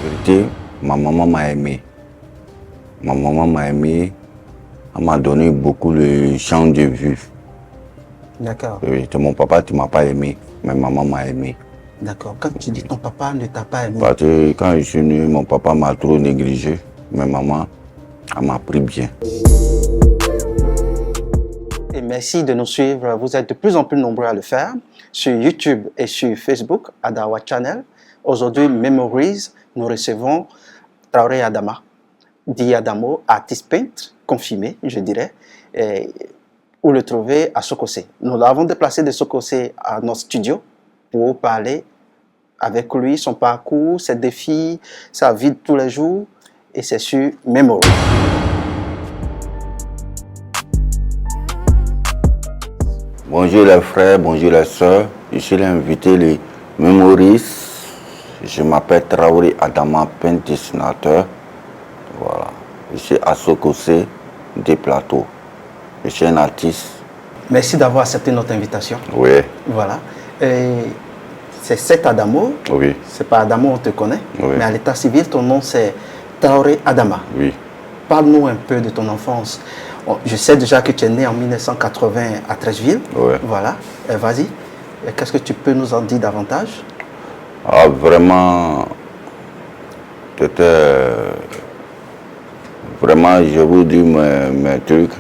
vérité, ma maman m'a aimé. Ma maman m'a aimé. Elle m'a donné beaucoup de champ de vue. D'accord. Oui, c'est mon papa qui ne m'a pas aimé, mais maman m'a aimé. D'accord. Quand tu dis ton papa ne t'a pas aimé. Parce que quand je suis né, mon papa m'a trop négligé, mais maman, elle m'a pris bien. Et merci de nous suivre. Vous êtes de plus en plus nombreux à le faire sur YouTube et sur Facebook, Adawa Channel. Aujourd'hui, Memories, nous recevons Traoré Adama, dit Adamo, artiste peintre, confirmé, je dirais, et où le trouver à Sokosé. Nous l'avons déplacé de Sokosé à notre studio pour parler avec lui, son parcours, ses défis, sa vie de tous les jours, et c'est sur Memories. Bonjour les frères, bonjour les sœurs. Je suis l'invité les Memories. Je m'appelle Traoré Adama, peintre dessinateur. Voilà. Je suis à Sokosé des plateaux. Je suis un artiste. Merci d'avoir accepté notre invitation. Oui. Voilà. C'est cet Adamo. Oui. C'est pas Adamo, on te connaît. Oui. Mais à l'état civil, ton nom c'est Traoré Adama. Oui. Parle-nous un peu de ton enfance. Je sais déjà que tu es né en 1980 à Treichville. Oui. Voilà. Vas-y. Qu'est-ce que tu peux nous en dire davantage? Ah, vraiment, c'était. Vraiment, je vous dis mes trucs,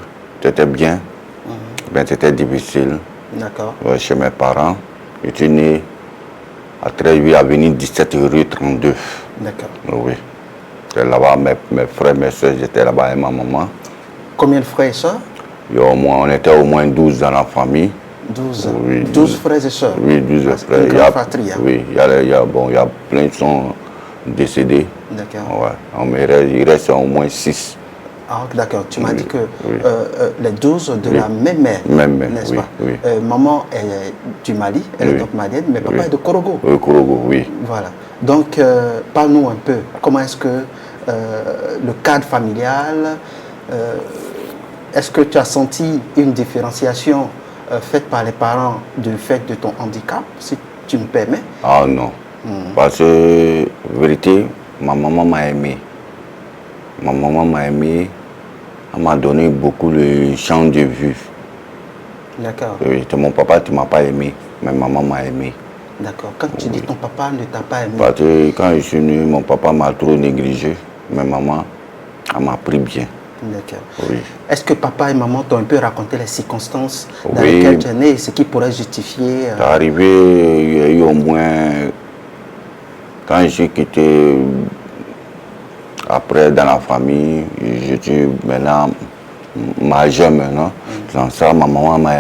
c'était bien. Ben, c'était difficile. D'accord. Chez mes parents. Je suis né à Treichville, avenue 17 rue 32. D'accord. Oui. J'étais là-bas, mes frères, mes soeurs, j'étais là-bas avec ma maman. Combien de frères et sœurs? On était au moins 12 dans la famille. 12. Oui, 12 frères et sœurs. Oui, 12 frères. Une grande fratrie. Hein? Oui, il y a plein qui sont décédés. D'accord. Ouais. Il reste au moins 6. Ah, d'accord. Tu m'as dit que oui. les 12 de la même mère, n'est-ce pas? Oui. Maman est du Mali, elle est donc malienne, mais papa est de Korogo. Oui, Korogo, oui. Voilà. Donc, parle-nous un peu. Comment est-ce que le cadre familial, est-ce que tu as senti une différenciation faite par les parents du fait de ton handicap, si tu me permets? Ah non. Parce que, vérité, ma maman m'a aimé. Ma maman m'a aimé. Elle m'a donné beaucoup de champ de vue. D'accord. Oui, c'est mon papa qui ne m'a pas aimé, mais maman m'a aimé. D'accord. Quand tu dis ton papa ne t'a pas aimé. Parce que quand je suis né, mon papa m'a trop négligé, mais maman, elle m'a pris bien. D'accord. Oui. Est-ce que papa et maman t'ont un peu raconté les circonstances dans lesquelles tu es né et ce qui pourrait justifier C'est arrivé, il y a eu au moins, quand je suis quitté, après dans la famille, je suis maintenant majeur maintenant. Dans ça, ma maman m'a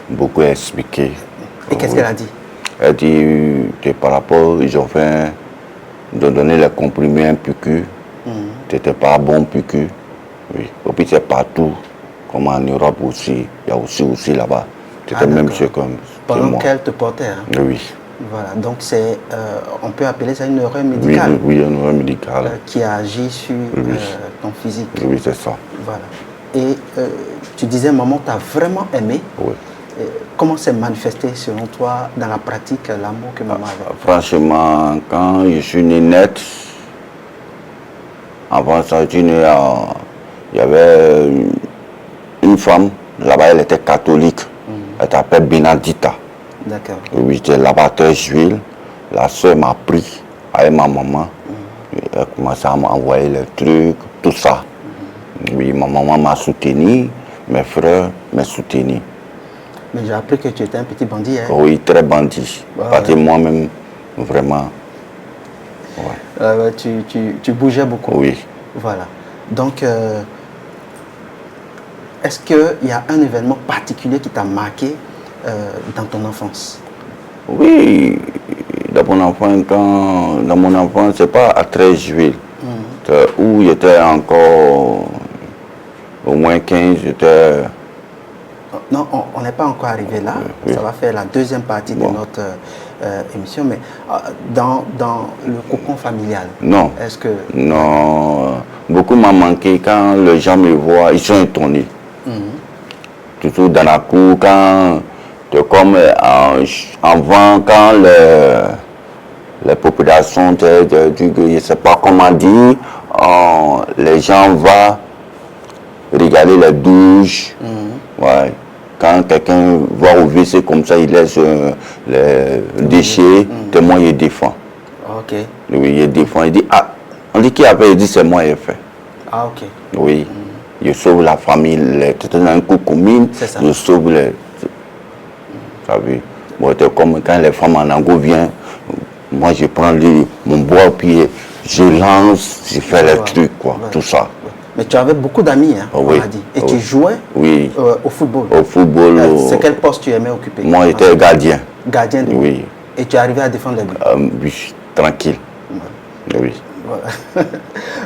beaucoup expliqué. Et qu'est-ce qu'elle a dit? Elle dit que par rapport, ils ont fait de donner les comprimés un piqûre. C'était pas bon piqûre. Oui. Et puis c'est partout, comme en Europe aussi, il y a aussi là-bas. C'était même ce comme pendant qu'elle te portait. Hein? Oui. Voilà, donc c'est, on peut appeler ça une erreur médicale. Oui, une erreur médicale. Qui agit sur ton physique. Oui, c'est ça. Voilà. Et tu disais, maman t'a vraiment aimé. Oui. Comment s'est manifesté selon toi dans la pratique l'amour que maman avait? Franchement, quand je suis né net, avant ça, il y avait une femme, là-bas elle était catholique. Elle s'appelle Benedita. D'accord. Oui, j'étais là-bas à Treichville. La soeur m'a pris avec ma maman. Elle a commencé à m'envoyer les trucs, tout ça. Oui, ma maman m'a soutenu, mes frères m'ont soutenu. Mais j'ai appris que tu étais un petit bandit. Hein? Oui, très bandit. Parce que moi-même, vraiment. Ouais. Tu bougeais beaucoup. Oui. Voilà. Donc, est-ce qu'il y a un événement particulier qui t'a marqué dans ton enfance? Oui, dans mon enfance, c'est pas à Treichville. Où j'étais encore au moins 15, j'étais... Non, on n'est pas encore arrivé là. Oui. Ça va faire la deuxième partie de notre émission. Mais dans le cocon familial, non. Est-ce que... Non. Beaucoup m'ont manqué. Quand les gens me voient, ils sont étonnés. Toujours dans la cour, quand... Comme avant, quand les populations, je ne sais pas comment dire, les gens vont regarder les douches. Ouais. Quand quelqu'un va au WC comme ça, il laisse les déchets, tellement il défend. Ok. Oui, il défend. Il dit, ah, on dit qui a fait, il dit c'est moi qui ai fait. Ah, ok. Oui. Je sauve la famille, c'était dans un coup commune, je sauve les. Ça veut. Bon, c'est comme quand les femmes en ango viennent, moi je prends mon bois, puis je lance, je fais les trucs, quoi, tout ça. Mais tu avais beaucoup d'amis, hein, oui. on a dit. Et tu jouais au football. Au football. C'est quel poste tu aimais occuper? Moi, j'étais gardien. Gardien de but. Oui. Et tu arrivais à défendre les buts? Oui, tranquille. Oui. Voilà.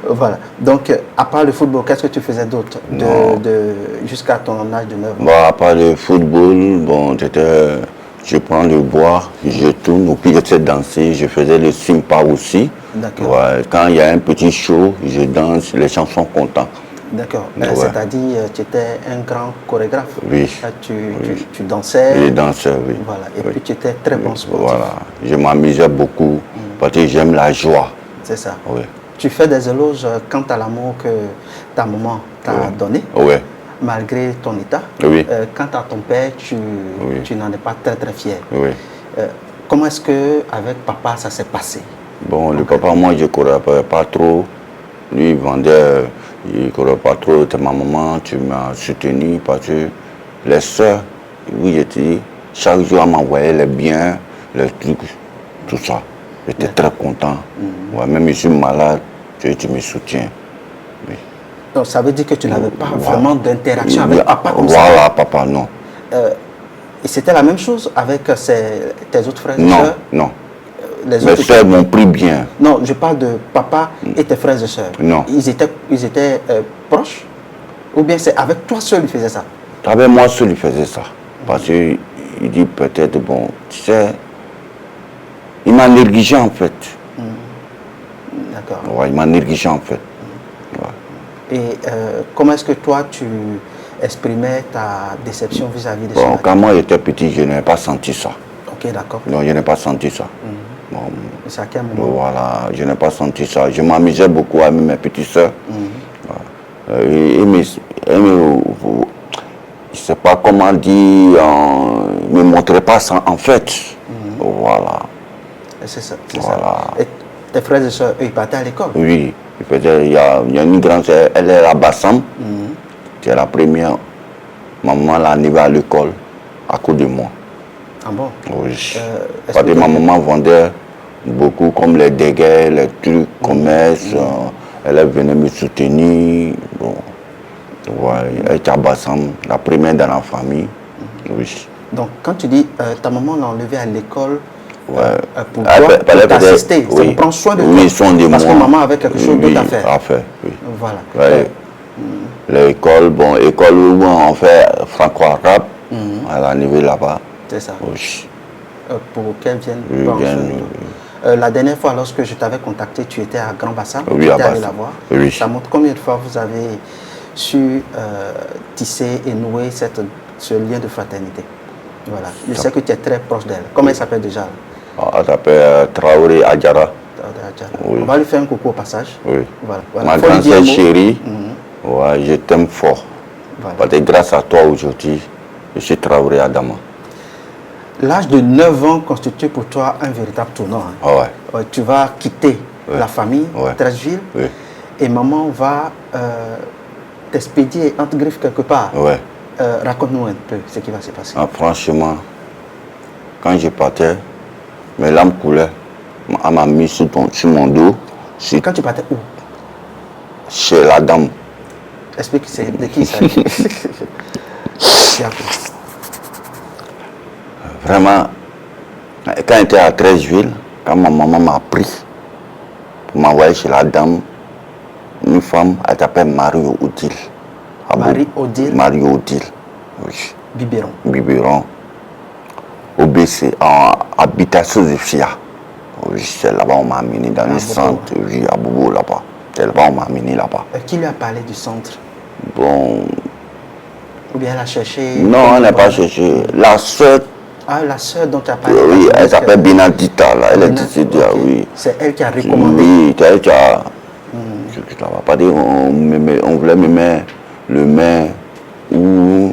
Voilà. Donc, à part le football, qu'est-ce que tu faisais d'autre jusqu'à ton âge de 9 ans? Bon, à part le football, bon, je prends le bois, je tourne, puis j'essaie de danser, je faisais le simpa aussi. D'accord. Ouais, quand il y a un petit show, je danse, les gens sont contents. D'accord. C'est-à-dire, tu étais un grand chorégraphe. Oui. Là, tu dansais. Je dansais, oui. Voilà. Et puis, tu étais très bon sportif. Voilà. Je m'amusais beaucoup parce que j'aime la joie. C'est ça. Oui. Tu fais des éloges quant à l'amour que ta maman t'a donné, malgré ton état. Oui. Quant à ton père, tu n'en es pas très très fier. Oui. Comment est-ce que avec papa ça s'est passé? Bon, le papa, moi je ne courais pas trop. Lui, il vendait, il ne courait pas trop. Ma maman, tu m'as soutenu parce que les soeurs, oui, j'étais, chaque jour, elle m'envoyait les biens, les trucs, tout ça. J'étais très content. Ouais, même si je suis malade, tu me soutiens. Oui. Donc ça veut dire que tu n'avais pas vraiment d'interaction avec papa comme ça? Voilà, papa, non. Et c'était la même chose avec tes autres frères et sœurs? Non, non. Les sœurs m'ont pris bien. Non, je parle de papa et tes frères et sœurs. Non. Ils étaient proches? Ou bien c'est avec toi seul il faisait ça? Avec moi seul il faisait ça. Parce qu'il dit peut-être, bon, tu sais, il m'a négligé en fait. D'accord. Ouais, il m'a négligé en fait. Et comment est-ce que toi tu exprimais ta déception vis-à-vis de ça? Bon, quand moi j'étais petit, je n'ai pas senti ça. Ok, d'accord. Non, je n'ai pas senti ça. Bon, c'est à quel moment? Voilà, je n'ai pas senti ça. Je m'amusais beaucoup avec mes petites soeurs. Je ne sais pas comment dire, ne me montrait pas ça en fait. Voilà. C'est ça. Voilà. Et tes frères et soeurs, ils partaient à l'école? Oui, il y a une grande soeur, elle est à Bassam. C'est la première. Maman l'a arrivée à l'école à cause de moi. Ah bon? Oui. Parce que ma maman vendait beaucoup comme les dégâts, les trucs, commerce. Elle venait me soutenir. Bon. Ouais, elle était à Bassam, la première dans la famille. Oui. Donc, quand tu dis ta maman l'a enlevée à l'école pour t'assister, ça prend soin de toi. Oui, soin de moi. Parce que maman avait quelque chose d'autre à faire. À faire, oui. Voilà. Ouais. L'école, bon, école où on fait franco-arabe, elle est arrivée là-bas. C'est ça. Oui. Pour qu'elle vienne prendre soin de toi. La dernière fois, lorsque je t'avais contacté, tu étais à Grand Bassam, oui, tu étais allé la voir. Oui. Ça montre combien de fois vous avez su tisser et nouer ce lien de fraternité. Voilà. Je sais que tu es très proche d'elle. Comment elle s'appelle déjà? Elle s'appelle Traoré Adjara. Oui. On va lui faire un coucou au passage. Oui. Voilà. Ma grande sœur chérie, ouais, je t'aime fort. Voilà. Parce que grâce à toi aujourd'hui, je suis Traoré Adama. L'âge de 9 ans constitue pour toi un véritable tournant. Hein. Ouais. Tu vas quitter la famille, Treichville, et maman va t'expédier entre griffes quelque part. Ouais. Raconte-nous un peu ce qui va se passer. Ah, franchement, quand je partais, mes larmes coulaient. Elle m'a mis sur mon dos. Quand tu partais où? Chez la dame. Explique, c'est de qui ça? Vraiment, quand j'étais à Treichville, quand ma maman m'a pris pour m'envoyer chez la dame, une femme, elle s'appelle Marie-Odile. Marie-Odile? Marie-Odile, oui. Biberon. Biberon. OBC, en habitation de FIA. Oui, c'est là-bas on m'a amené dans le centre, oui, à Bobo là-bas. C'est là-bas on m'a amené là-bas. Qui lui a parlé du centre? Bon. Ou bien elle a cherché? Non, elle n'a pas cherché. La soeur Ah, la sœur dont tu as parlé. Oui, elle s'appelle Binatita, là. Elle est décédée, ok. oui. C'est elle qui a recommandé. Oui, c'est elle qui a... Je ne va pas dire, on voulait me mettre le main ou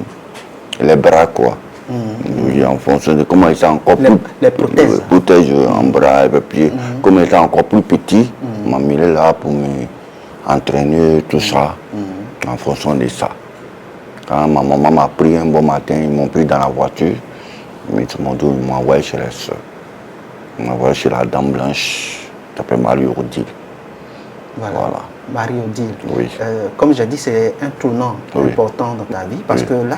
les bras, quoi. Oui, en fonction de comment il était encore plus... Les prothèses. Protège en bras et les pieds. Comme il était encore plus petit, on m'a mis là pour m'entraîner, tout ça, en fonction de ça. Quand ma maman m'a pris un bon matin, ils m'ont pris dans la voiture, ils m'ont envoyé chez les soeurs. Ils m'ont envoyé chez la dame blanche, qui s'appelle Marie-Odile. Voilà. Marie-Odile. Oui. Comme j'ai dit, c'est un tournant Oui. important dans ta vie parce que là,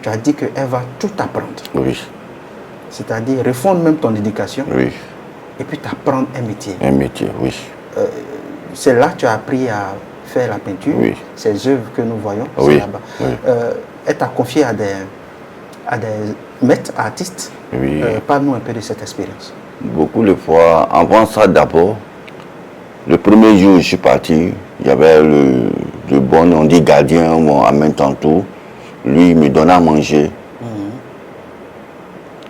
tu as dit qu'elle va tout apprendre. Oui. C'est-à-dire refondre même ton éducation Oui. et puis t'apprendre un métier. Un métier, oui. C'est là que tu as appris à faire la peinture, Oui. ces œuvres que nous voyons, Oui. c'est là-bas. Oui. Elle t'a confié à des maîtres artistes. Oui. Parle-nous un peu de cette expérience. Beaucoup de fois, avant ça d'abord, le premier jour où je suis parti, il y avait le bon, on dit gardien, en même temps tout. Lui, il me donnait à manger.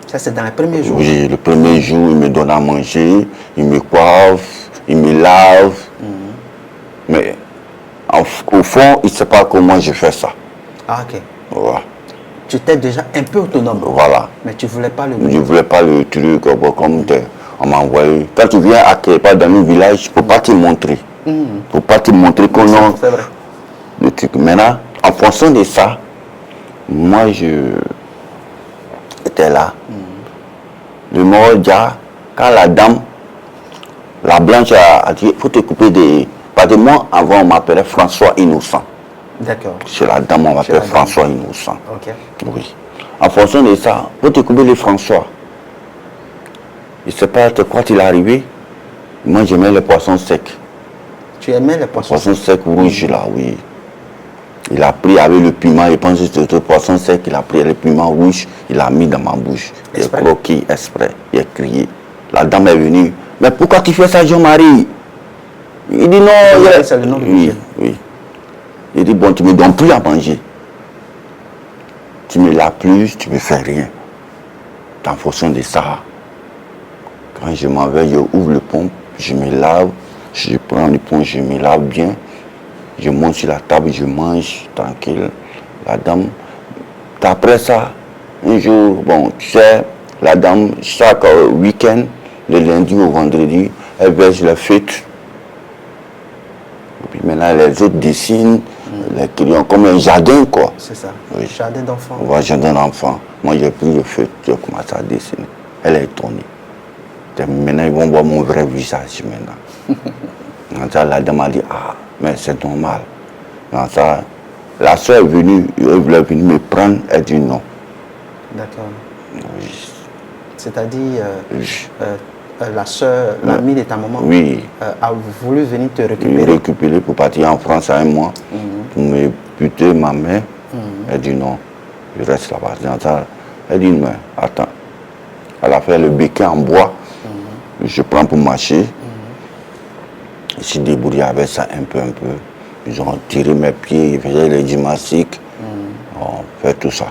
Ça, c'est dans les premiers jours. Oui, le premier jour, il me donne à manger, il me coiffe, il me lave. Mais au fond, il ne sait pas comment je fais ça. Ah, ok. Voilà. Tu étais déjà un peu autonome. Voilà. Mais tu ne voulais pas le Je ne voulais pas le truc, comme on m'a envoyé. Quand tu viens à quelque part dans le village, il ne faut pas te montrer. Il ne faut pas te montrer qu'on a C'est vrai. le truc. Maintenant, en fonction de ça, moi, je était là. Le Morodja, quand la dame, la blanche a dit, il faut te couper des... Parce que moi, avant, on m'appelait François Innocent. D'accord. Chez la dame, on m'appelle François Innocent. Ok. Oui. En fonction de ça, il faut te couper les François. Je ne sais pas de quoi il est arrivé. Moi, j'aimais les poissons secs. Tu aimais les poissons? Poissons secs rouges, là, oui. Il a pris avec le piment, il pense que c'était le poisson sec, il a pris le piment rouge, il l'a mis dans ma bouche. Il a croqué exprès, il a crié. La dame est venue. Mais pourquoi tu fais ça, Jean-Marie? Il dit non. C'est le nom de oui, oui. Il dit bon, tu ne me donnes plus à manger. Tu me laves plus, tu ne me fais rien. En fonction de ça, quand je m'en vais, je ouvre le pompe, je me lave, je prends le pompe, je me lave bien. Je monte sur la table, je mange tranquille. La dame, après ça, un jour, bon, tu sais, la dame, chaque week-end, le lundi au vendredi, elle verse les fêtes. Et puis maintenant, les autres dessinent, les crayons, comme un jardin, quoi. C'est ça, oui. Jardin d'enfants. On va jardin d'enfants. Moi, j'ai pris le feu, j'ai commencé à dessiner. Elle est étonnée. Maintenant, ils vont voir mon vrai visage, maintenant. La dame a dit, ah, mais c'est normal. Ça, la soeur est venue, elle voulait venir me prendre, elle dit non. D'accord. Oui. Oui. C'est-à-dire, la soeur, l'amie de ta maman, oui. A voulu venir te récupérer. Me récupérer pour partir en France à un mois, pour me buter ma mère. Elle dit non, je reste là-bas. Elle dit mais attends. Elle a fait le béquet en bois, je prends pour marcher. Je suis débrouillé avec ça un peu. Ils ont tiré mes pieds, ils faisaient les gymnastiques. On fait tout ça.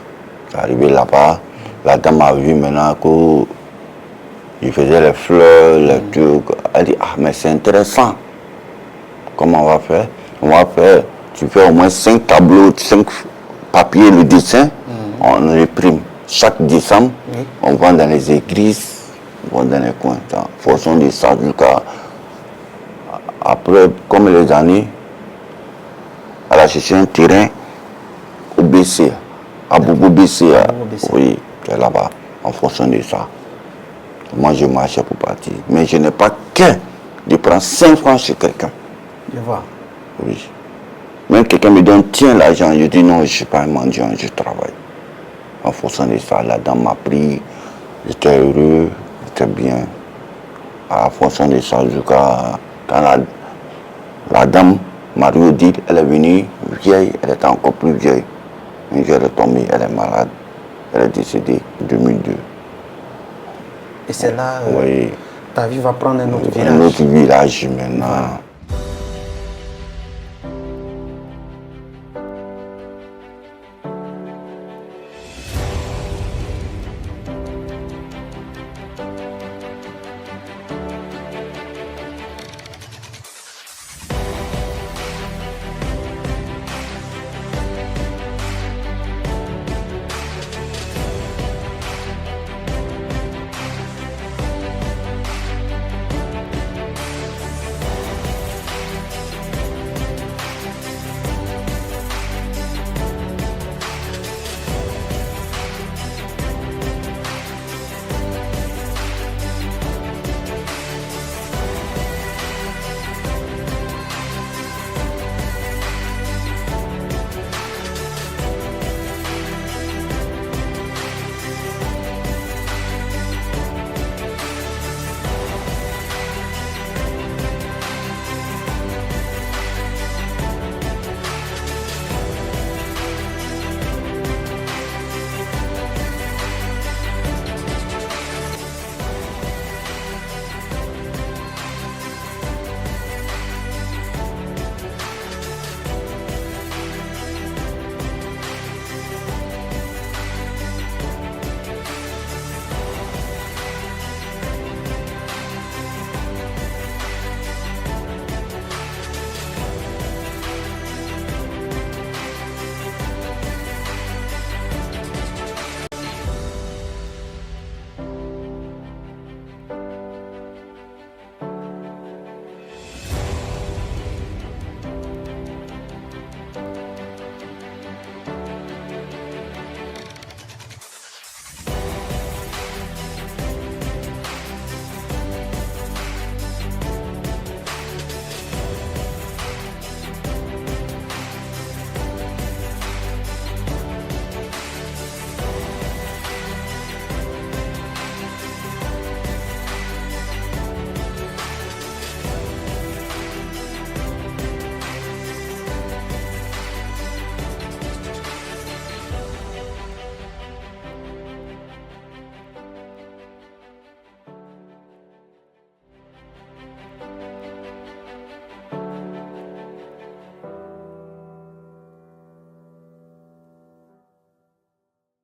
C'est arrivé là-bas. La dame a vu maintenant qu'ils faisaient les fleurs, les trucs. Elle dit, ah mais c'est intéressant. Comment on va faire? On va faire, tu fais au moins 5 tableaux, 5 papiers, le dessin, on réprime. Chaque décembre, on va dans les églises, on va dans les coins. En fonction de ça, jusqu'à... Après, comme les années, elle a cherché un terrain au BC, à Bobo BC. Oui, c'est là-bas, en fonction de ça. Moi, je marchais pour partir. Mais je n'ai pas qu'un de prendre 5 francs chez quelqu'un. Je vois. Oui. Même quelqu'un me donne, tiens l'argent, je dis non, je ne suis pas un mendiant, je travaille. En fonction de ça, la dame m'a pris, j'étais heureux, j'étais bien. En fonction de ça, jusqu'à quand la dame, Marie-Odile, elle est venue vieille, elle était encore plus vieille. Un jour, elle est tombée, elle est malade, elle est décédée en 2002. Et c'est là, oui. ta vie va prendre un autre village. Un autre village maintenant.